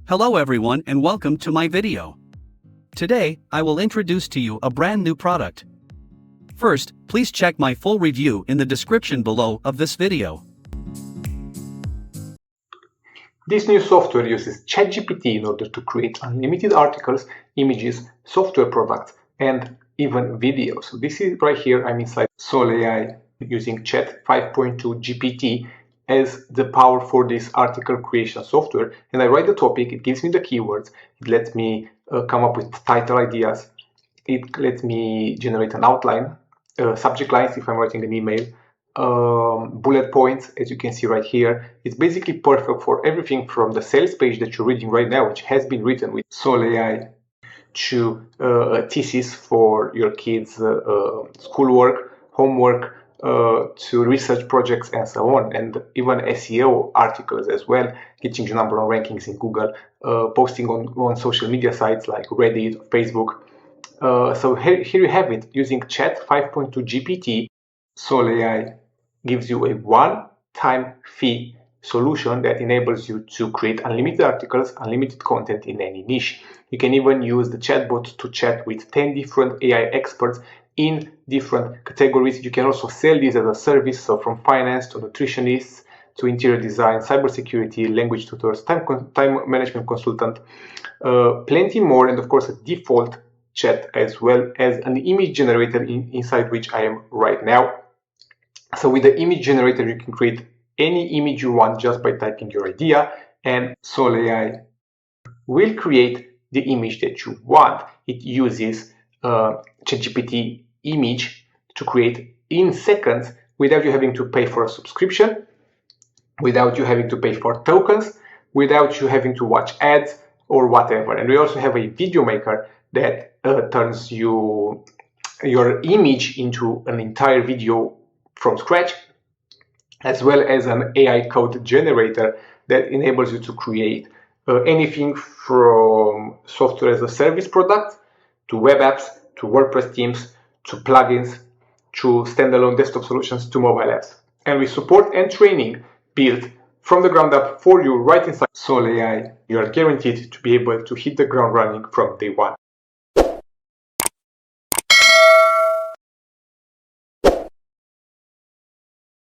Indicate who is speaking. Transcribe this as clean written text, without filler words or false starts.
Speaker 1: Hello everyone and welcome to my video. Today, I will introduce to you a brand new product. First, please check my full review in the description below of this video.
Speaker 2: This new software uses ChatGPT in order to create unlimited articles, images, software products, and even videos. So this is right here, I'm inside Soul AI using Chat 5.2 GPT as the power for this article creation software. And I write the topic, it gives me the keywords, it lets me come up with title ideas, it lets me generate an outline, subject lines if I'm writing an email, bullet points, as you can see right here. It's basically perfect for everything from the sales page that you're reading right now, which has been written with Soul AI, to a thesis for your kids' schoolwork, homework, to research projects and so on, and even SEO articles as well, getting your number on rankings in Google, posting on social media sites like Reddit, Facebook. So here you have it, using Chat 5.2 GPT. Soul AI gives you a one-time fee solution that enables you to create unlimited articles, unlimited content in any niche. You can even use the chatbot to chat with 10 different AI experts in different categories. You can also sell this as a service, so from finance to nutritionists to interior design, cybersecurity, language tutors, time management consultant, plenty more, and of course a default chat as well as an image generator inside which I am right now. So with the image generator, you can create any image you want just by typing your idea, and Soul AI will create the image that you want. It uses ChatGPT image to create in seconds without you having to pay for a subscription, without you having to pay for tokens, without you having to watch ads or whatever. And we also have a video maker that turns your image into an entire video from scratch, as well as an AI code generator that enables you to create anything from software as a service product to web apps to WordPress themes to plugins to standalone desktop solutions to mobile apps. And with support and training built from the ground up for you right inside Soul AI, you are guaranteed to be able to hit the ground running from day one.